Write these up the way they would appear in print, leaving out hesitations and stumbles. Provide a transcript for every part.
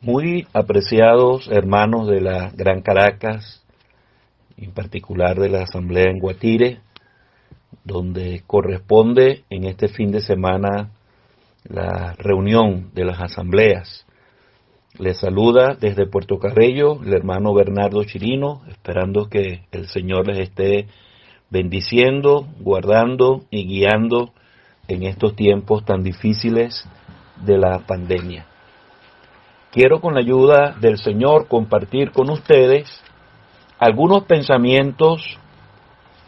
Muy apreciados hermanos de la Gran Caracas, en particular de la Asamblea en Guatire, donde corresponde en este fin de semana la reunión de las asambleas. Les saluda desde Puerto Carreño el hermano Bernardo Chirino, esperando que el Señor les esté bendiciendo, guardando y guiando en estos tiempos tan difíciles de la pandemia. Quiero con la ayuda del Señor compartir con ustedes algunos pensamientos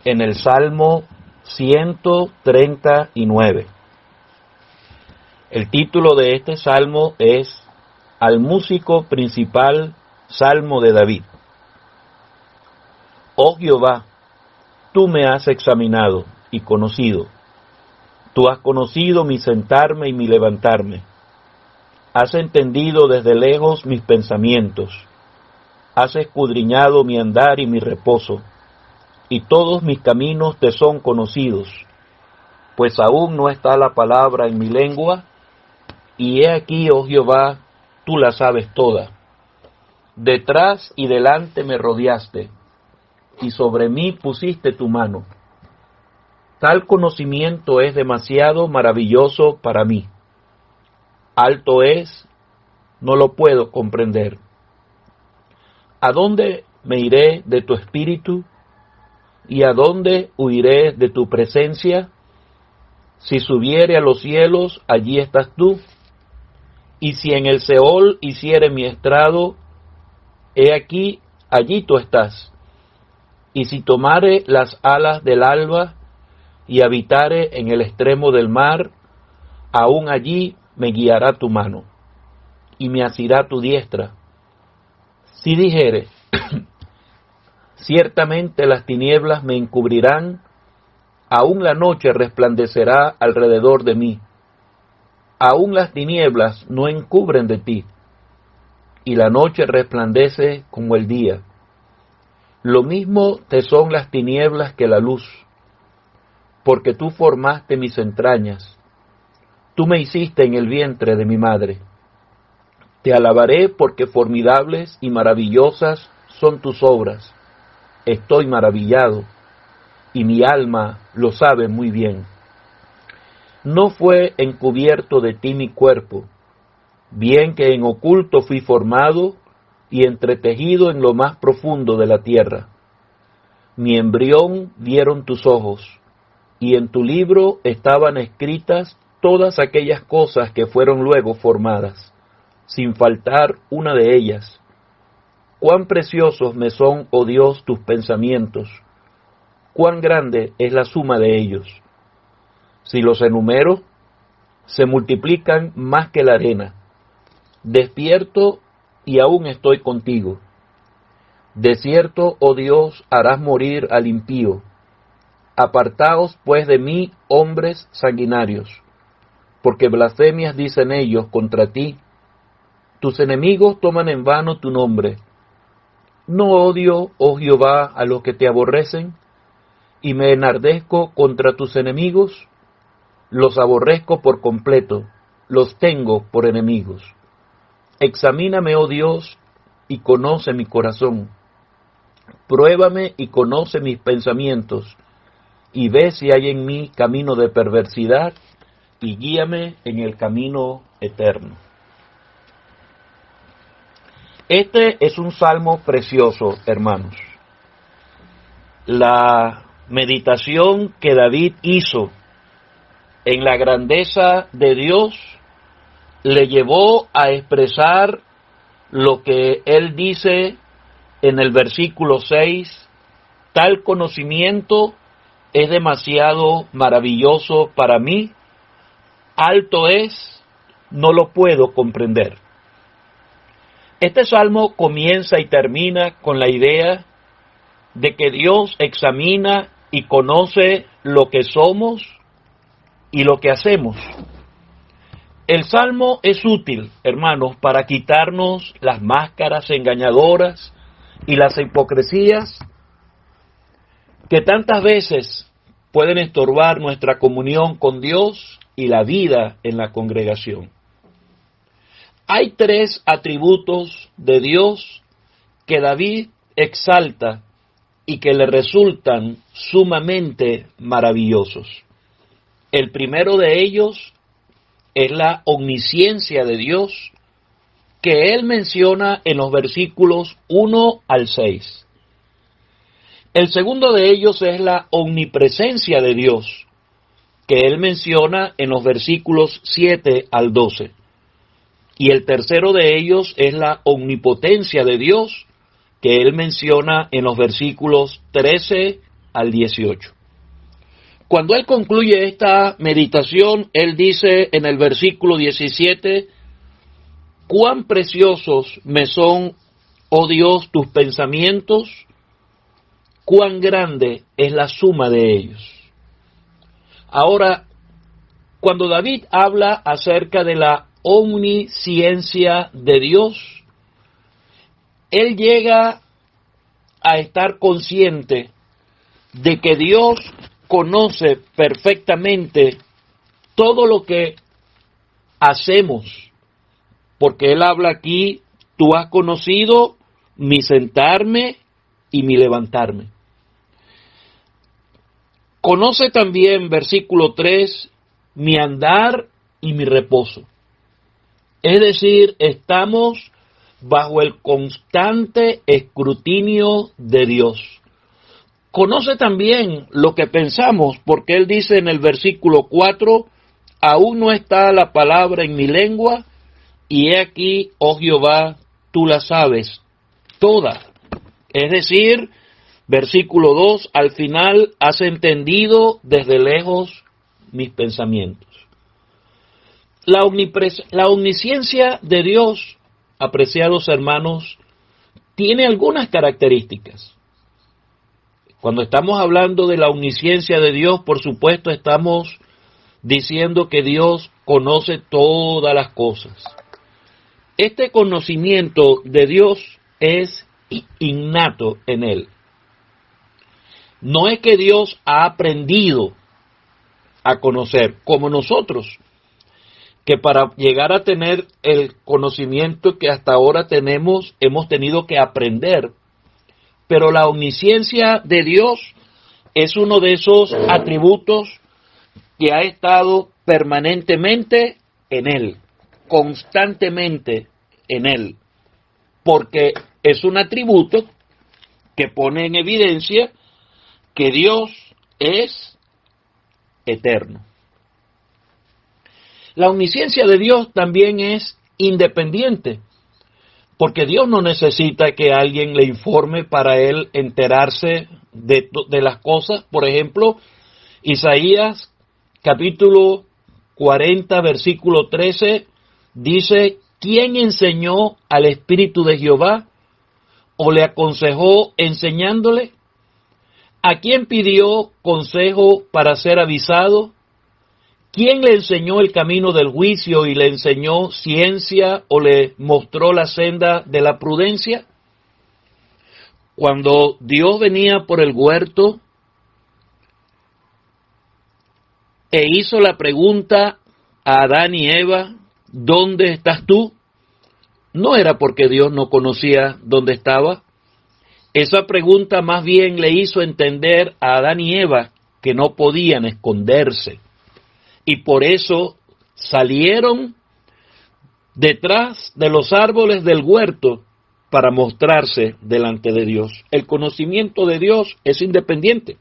en el Salmo 139. El título de este salmo es Al músico principal, Salmo de David. Oh Jehová, tú me has examinado y conocido. Tú has conocido mi sentarme y mi levantarme. Has entendido desde lejos mis pensamientos. Has escudriñado mi andar y mi reposo. Y todos mis caminos te son conocidos. Pues aún no está la palabra en mi lengua. Y he aquí, oh Jehová, tú la sabes toda. Detrás y delante me rodeaste. Y sobre mí pusiste tu mano. Tal conocimiento es demasiado maravilloso para mí. Alto es, no lo puedo comprender. ¿A dónde me iré de tu espíritu? ¿Y a dónde huiré de tu presencia? Si subiere a los cielos, allí estás tú. Y si en el Seol hiciere mi estrado, he aquí, allí tú estás. Y si tomare las alas del alba, y habitare en el extremo del mar, aún allí me guiará tu mano, y me asirá tu diestra. Si dijere, ciertamente las tinieblas me encubrirán, aún la noche resplandecerá alrededor de mí. Aún las tinieblas no encubren de ti, y la noche resplandece como el día. Lo mismo te son las tinieblas que la luz, porque tú formaste mis entrañas. Tú me hiciste en el vientre de mi madre. Te alabaré porque formidables y maravillosas son tus obras. Estoy maravillado, y mi alma lo sabe muy bien. No fue encubierto de ti mi cuerpo, bien que en oculto fui formado y entretejido en lo más profundo de la tierra. Mi embrión vieron tus ojos, y en tu libro estaban escritas todas aquellas cosas que fueron luego formadas, sin faltar una de ellas. Cuán preciosos me son, oh Dios, tus pensamientos, cuán grande es la suma de ellos. Si los enumero, se multiplican más que la arena. Despierto y aún estoy contigo. De cierto, oh Dios, harás morir al impío. Apartaos pues de mí, hombres sanguinarios, porque blasfemias dicen ellos contra ti. Tus enemigos toman en vano tu nombre. ¿No odio, oh Jehová, a los que te aborrecen? Y me enardezco contra tus enemigos. Los aborrezco por completo, los tengo por enemigos. Examíname, oh Dios, y conoce mi corazón. Pruébame y conoce mis pensamientos, y ve si hay en mí camino de perversidad, y guíame en el camino eterno. Este es un salmo precioso, hermanos. La meditación que David hizo en la grandeza de Dios le llevó a expresar lo que él dice en el versículo 6, tal conocimiento es demasiado maravilloso para mí, alto es, no lo puedo comprender. Este salmo comienza y termina con la idea de que Dios examina y conoce lo que somos y lo que hacemos. El salmo es útil, hermanos, para quitarnos las máscaras engañadoras y las hipocresías que tantas veces pueden estorbar nuestra comunión con Dios y la vida en la congregación. Hay tres atributos de Dios que David exalta y que le resultan sumamente maravillosos. El primero de ellos es la omnisciencia de Dios, que él menciona en los versículos 1 al 6. El segundo de ellos es la omnipresencia de Dios, que él menciona en los versículos 7 al 12. Y el tercero de ellos es la omnipotencia de Dios, que él menciona en los versículos 13 al 18. Cuando él concluye esta meditación, él dice en el versículo 17, «Cuán preciosos me son, oh Dios, tus pensamientos, cuán grande es la suma de ellos». Ahora, cuando David habla acerca de la omnisciencia de Dios, él llega a estar consciente de que Dios conoce perfectamente todo lo que hacemos, porque él habla aquí, tú has conocido mi sentarme y mi levantarme. Conoce también, versículo 3, mi andar y mi reposo. Es decir, estamos bajo el constante escrutinio de Dios. Conoce también lo que pensamos, porque él dice en el versículo 4, aún no está la palabra en mi lengua, y he aquí, oh Jehová, tú la sabes toda. Es decir, versículo 2, al final has entendido desde lejos mis pensamientos. La omnisciencia de Dios, apreciados hermanos, tiene algunas características. Cuando estamos hablando de la omnisciencia de Dios, por supuesto, estamos diciendo que Dios conoce todas las cosas. Este conocimiento de Dios es innato en él. No es que Dios ha aprendido a conocer, como nosotros, que para llegar a tener el conocimiento que hasta ahora tenemos, hemos tenido que aprender. Pero la omnisciencia de Dios es uno de esos atributos que ha estado permanentemente en Él, constantemente en Él, porque es un atributo que pone en evidencia que Dios es eterno. La omnisciencia de Dios también es independiente, porque Dios no necesita que alguien le informe para él enterarse de las cosas. Por ejemplo, Isaías capítulo 40, versículo 13, dice, ¿quién enseñó al Espíritu de Jehová o le aconsejó enseñándole? ¿A quién pidió consejo para ser avisado? ¿Quién le enseñó el camino del juicio y le enseñó ciencia o le mostró la senda de la prudencia? Cuando Dios venía por el huerto e hizo la pregunta a Adán y Eva, ¿dónde estás tú? No era porque Dios no conocía dónde estaba. Esa pregunta más bien le hizo entender a Adán y Eva que no podían esconderse. Y por eso salieron detrás de los árboles del huerto para mostrarse delante de Dios. El conocimiento de Dios es independiente.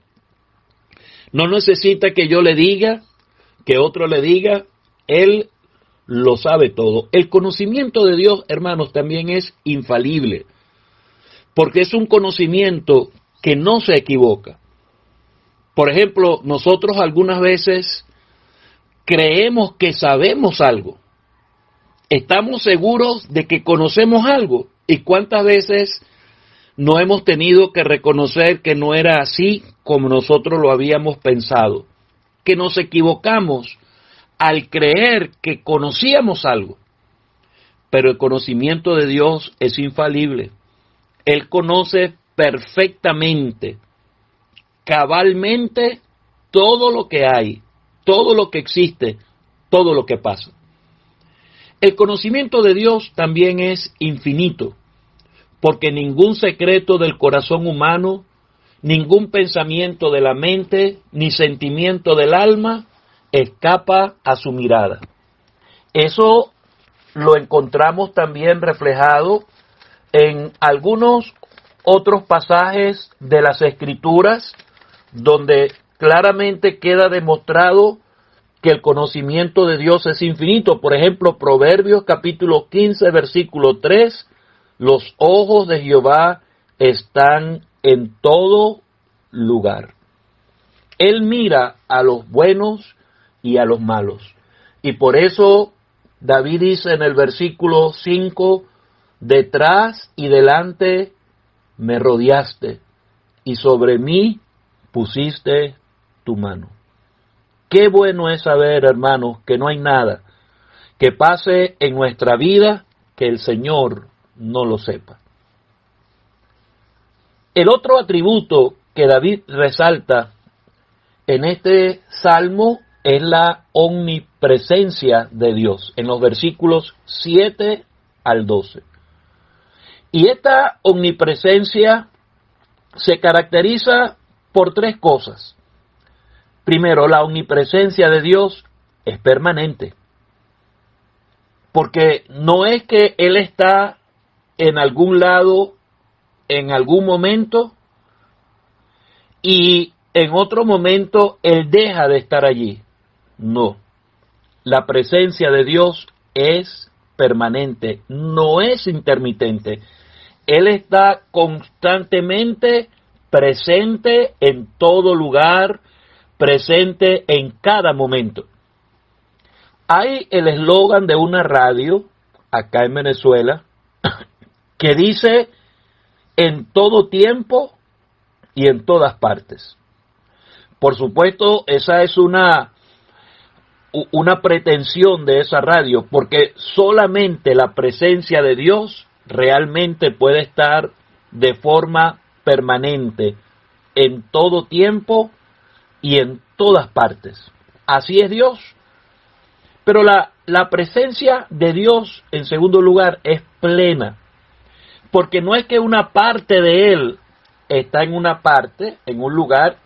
No necesita que yo le diga, que otro le diga, Él lo sabe todo. El conocimiento de Dios, hermanos, también es infalible, porque es un conocimiento que no se equivoca. Por ejemplo, nosotros algunas veces creemos que sabemos algo. Estamos seguros de que conocemos algo. ¿Y cuántas veces no hemos tenido que reconocer que no era así como nosotros lo habíamos pensado? Que nos equivocamos al creer que conocíamos algo. Pero el conocimiento de Dios es infalible. Él conoce perfectamente, cabalmente, todo lo que hay, todo lo que existe, todo lo que pasa. El conocimiento de Dios también es infinito, porque ningún secreto del corazón humano, ningún pensamiento de la mente, ni sentimiento del alma escapa a su mirada. Eso lo encontramos también reflejado en algunos otros pasajes de las Escrituras, donde claramente queda demostrado que el conocimiento de Dios es infinito. Por ejemplo, Proverbios capítulo 15, versículo 3, los ojos de Jehová están en todo lugar. Él mira a los buenos y a los malos. Y por eso David dice en el versículo 5, detrás y delante me rodeaste, y sobre mí pusiste tu mano. Qué bueno es saber, hermanos, que no hay nada que pase en nuestra vida que el Señor no lo sepa. El otro atributo que David resalta en este salmo es la omnipresencia de Dios, en los versículos 7 al 12. Y esta omnipresencia se caracteriza por tres cosas. Primero, la omnipresencia de Dios es permanente, porque no es que Él está en algún lado, en algún momento, y en otro momento Él deja de estar allí. No, la presencia de Dios es permanente, no es intermitente. Él está constantemente presente en todo lugar, presente en cada momento. Hay el eslogan de una radio acá en Venezuela que dice en todo tiempo y en todas partes. Por supuesto, esa es una pretensión de esa radio, porque solamente la presencia de Dios realmente puede estar de forma permanente en todo tiempo y en todas partes. Así es Dios. Pero la presencia de Dios, en segundo lugar, es plena, porque no es que una parte de Él está en una parte, en un lugar,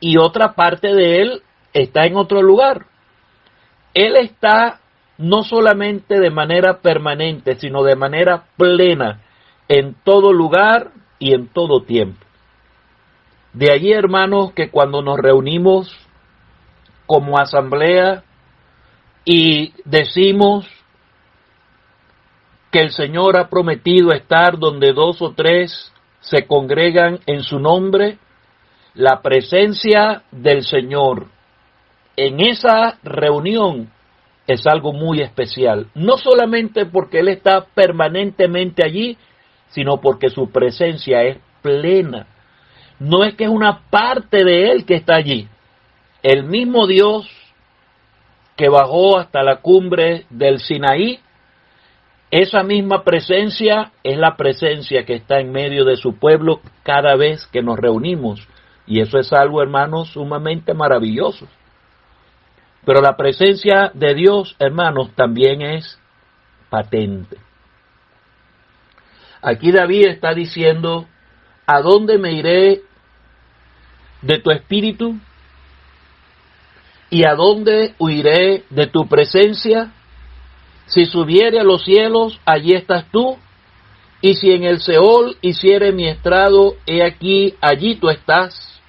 y otra parte de Él está en otro lugar. Él está no solamente de manera permanente, sino de manera plena en todo lugar y en todo tiempo. De allí, hermanos, que cuando nos reunimos como asamblea y decimos que el Señor ha prometido estar donde dos o tres se congregan en su nombre, la presencia del Señor en esa reunión es algo muy especial. No solamente porque Él está permanentemente allí, sino porque su presencia es plena. No es que es una parte de Él que está allí. El mismo Dios que bajó hasta la cumbre del Sinaí, esa misma presencia es la presencia que está en medio de su pueblo cada vez que nos reunimos. Y eso es algo, hermanos, sumamente maravilloso. Pero la presencia de Dios, hermanos, también es patente. Aquí David está diciendo, ¿a dónde me iré de tu espíritu? ¿Y a dónde huiré de tu presencia? Si subiere a los cielos, allí estás tú. Y si en el Seol hiciere mi estrado, he aquí, allí tú estás.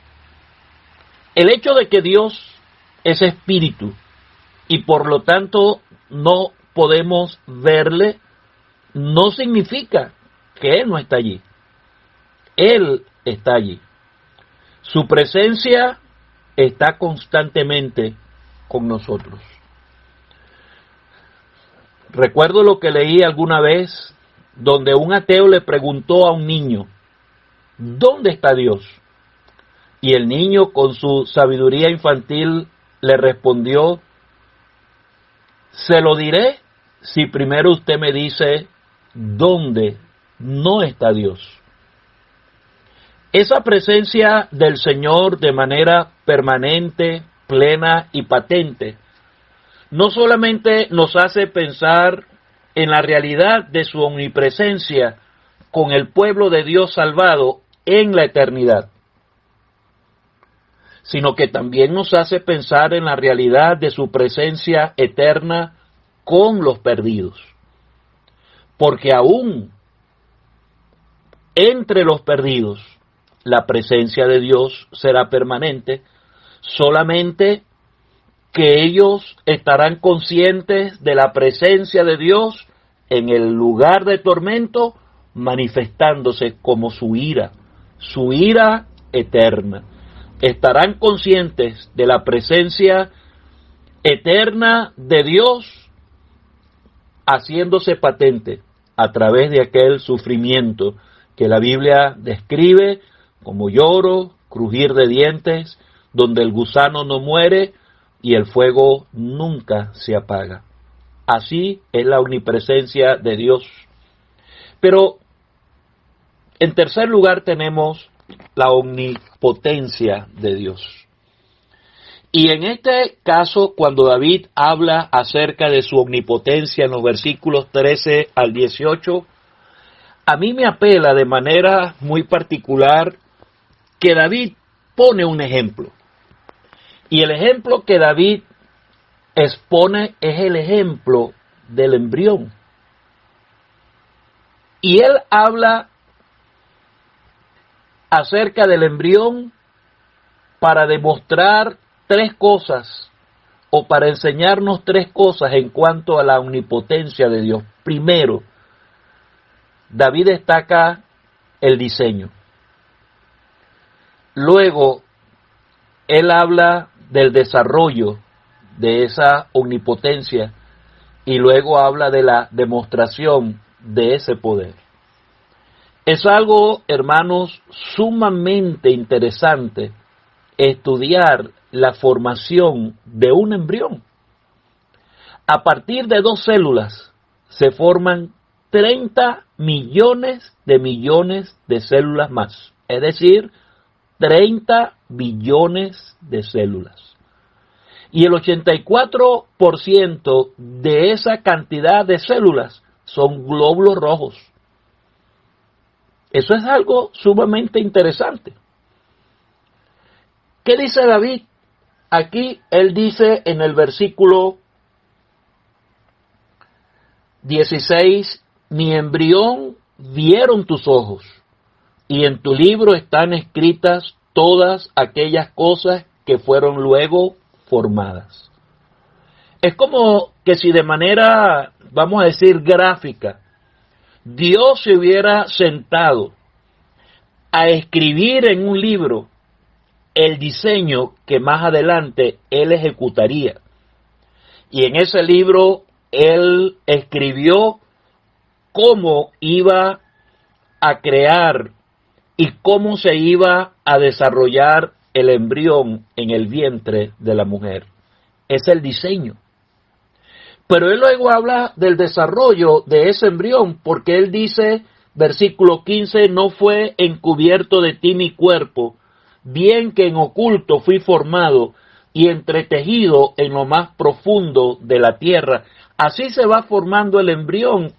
El hecho de que Dios es espíritu y por lo tanto no podemos verle, no significa que Él no está allí. Él está allí. Su presencia está constantemente con nosotros. Recuerdo lo que leí alguna vez, donde un ateo le preguntó a un niño, ¿dónde está Dios? Y el niño, con su sabiduría infantil, le respondió, se lo diré si primero usted me dice dónde no está Dios. Esa presencia del Señor de manera permanente, plena y patente, no solamente nos hace pensar en la realidad de su omnipresencia con el pueblo de Dios salvado en la eternidad, sino que también nos hace pensar en la realidad de su presencia eterna con los perdidos. Porque aún entre los perdidos, la presencia de Dios será permanente, solamente que ellos estarán conscientes de la presencia de Dios en el lugar de tormento, manifestándose como su ira eterna. Estarán conscientes de la presencia eterna de Dios, haciéndose patente a través de aquel sufrimiento que la Biblia describe como lloro, crujir de dientes, donde el gusano no muere y el fuego nunca se apaga. Así es la omnipresencia de Dios. Pero en tercer lugar tenemos la omnipotencia de Dios. Y en este caso, cuando David habla acerca de su omnipotencia en los versículos 13 al 18, a mí me apela de manera muy particular que David pone un ejemplo. Y el ejemplo que David expone es el ejemplo del embrión. Y él habla acerca del embrión para demostrar tres cosas, o para enseñarnos tres cosas en cuanto a la omnipotencia de Dios. Primero, David destaca el diseño. Luego, él habla del desarrollo de esa omnipotencia y luego habla de la demostración de ese poder. Es algo, hermanos, sumamente interesante estudiar la formación de un embrión. A partir de 2 células se forman 30 millones de células más, es decir, 30 billones de células. Y el 84% de esa cantidad de células son glóbulos rojos. Eso es algo sumamente interesante. ¿Qué dice David? Aquí él dice en el versículo 16, mi embrión vieron tus ojos, y en tu libro están escritas todas aquellas cosas que fueron luego formadas. Es como que si de manera, vamos a decir, gráfica, Dios se hubiera sentado a escribir en un libro el diseño que más adelante él ejecutaría. Y en ese libro él escribió cómo iba a crear y cómo se iba a desarrollar el embrión en el vientre de la mujer. Es el diseño. Pero él luego habla del desarrollo de ese embrión, porque él dice, versículo 15, no fue encubierto de ti mi cuerpo, bien que en oculto fui formado y entretejido en lo más profundo de la tierra. Así se va formando el embrión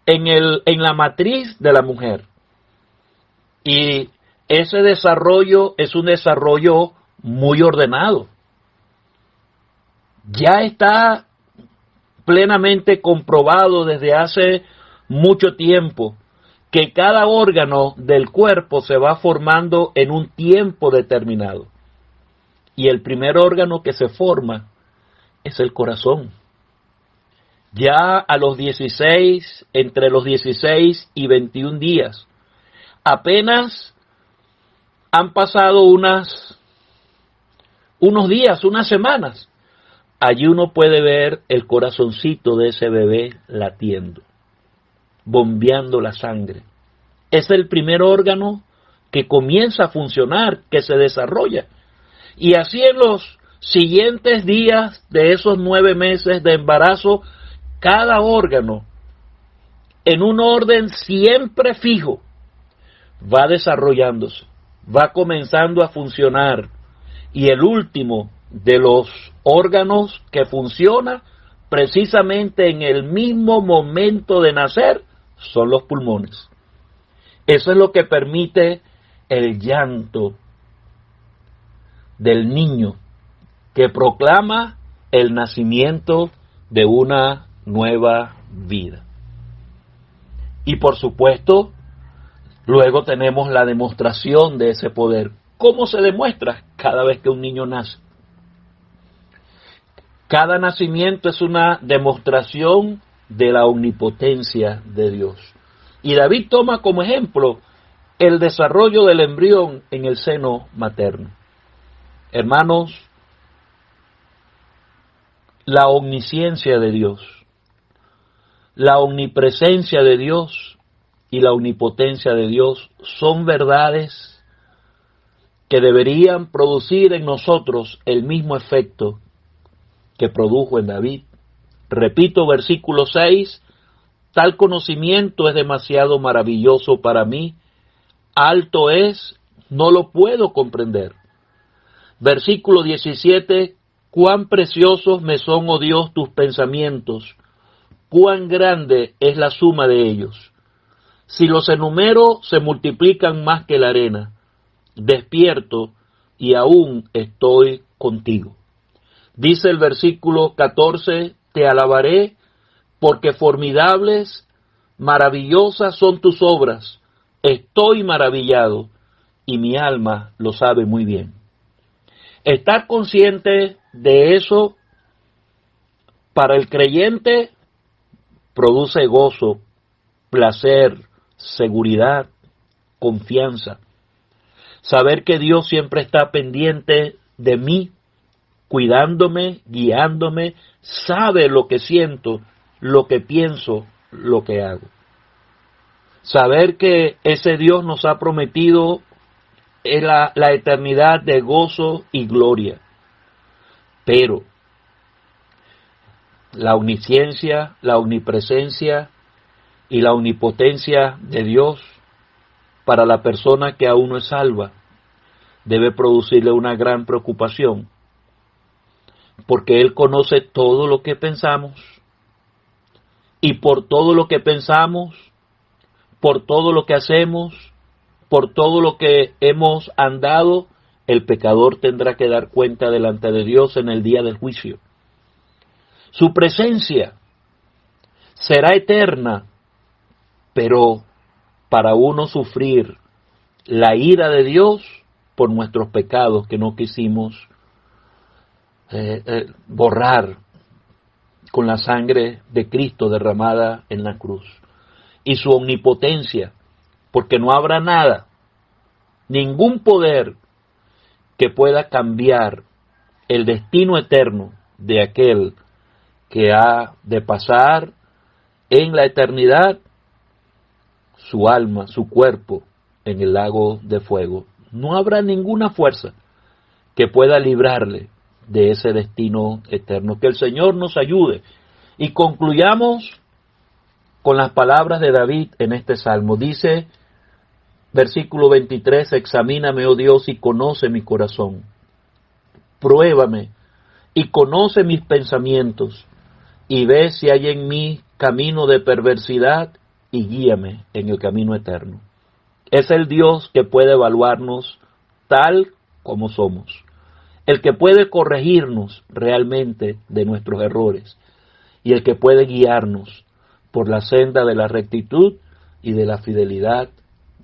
en la matriz de la mujer. Y ese desarrollo es un desarrollo muy ordenado. Ya está plenamente comprobado desde hace mucho tiempo que cada órgano del cuerpo se va formando en un tiempo determinado. Y el primer órgano que se forma es el corazón. Ya a los 16, entre los 16 y 21 días, apenas han pasado unos días, unas semanas, allí uno puede ver el corazoncito de ese bebé latiendo, bombeando la sangre. Es el primer órgano que comienza a funcionar, que se desarrolla. Y así en los siguientes días de esos 9 meses de embarazo, cada órgano, en un orden siempre fijo, va desarrollándose, va comenzando a funcionar. Y el último de los órganos que funciona precisamente en el mismo momento de nacer, son los pulmones. Eso es lo que permite el llanto del niño que proclama el nacimiento de una nueva vida. Y por supuesto, luego tenemos la demostración de ese poder. ¿Cómo se demuestra? Cada vez que un niño nace. Cada nacimiento es una demostración de la omnipotencia de Dios. Y David toma como ejemplo el desarrollo del embrión en el seno materno. Hermanos, la omnisciencia de Dios, la omnipresencia de Dios y la omnipotencia de Dios son verdades que deberían producir en nosotros el mismo efecto que produjo en David. Repito, versículo 6, tal conocimiento es demasiado maravilloso para mí, alto es, no lo puedo comprender. Versículo 17, cuán preciosos me son, oh Dios, tus pensamientos, cuán grande es la suma de ellos. Si los enumero, se multiplican más que la arena. Despierto y aún estoy contigo. Dice el versículo 14, te alabaré porque formidables, maravillosas son tus obras. Estoy maravillado y mi alma lo sabe muy bien. Estar consciente de eso para el creyente produce gozo, placer, seguridad, confianza. Saber que Dios siempre está pendiente de mí, cuidándome, guiándome, sabe lo que siento, lo que pienso, lo que hago. Saber que ese Dios nos ha prometido la eternidad de gozo y gloria. Pero la omnisciencia, la omnipresencia y la omnipotencia de Dios para la persona que aún no es salva debe producirle una gran preocupación, porque Él conoce todo lo que pensamos, y por todo lo que pensamos, por todo lo que hacemos, por todo lo que hemos andado, el pecador tendrá que dar cuenta delante de Dios en el día del juicio. Su presencia será eterna, pero para uno sufrir la ira de Dios por nuestros pecados que no quisimos borrar con la sangre de Cristo derramada en la cruz. Y su omnipotencia, porque no habrá nada, ningún poder que pueda cambiar el destino eterno de aquel que ha de pasar en la eternidad su alma, su cuerpo en el lago de fuego. No habrá ninguna fuerza que pueda librarle de ese destino eterno. Que el Señor nos ayude. Y concluyamos con las palabras de David en este salmo. Dice, versículo 23, examíname, oh Dios, y conoce mi corazón. Pruébame y conoce mis pensamientos, y ve si hay en mí camino de perversidad, y guíame en el camino eterno. Es el Dios que puede evaluarnos tal como somos, el que puede corregirnos realmente de nuestros errores, y el que puede guiarnos por la senda de la rectitud y de la fidelidad,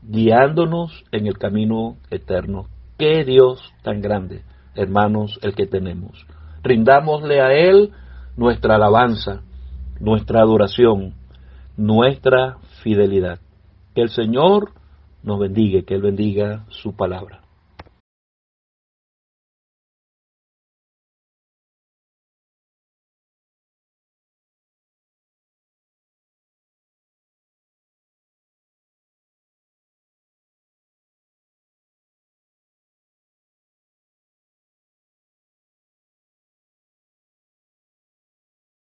guiándonos en el camino eterno. ¡Qué Dios tan grande, hermanos, el que tenemos! Rindámosle a Él nuestra alabanza, nuestra adoración, nuestra fidelidad. Que el Señor nos bendiga, que Él bendiga su palabra.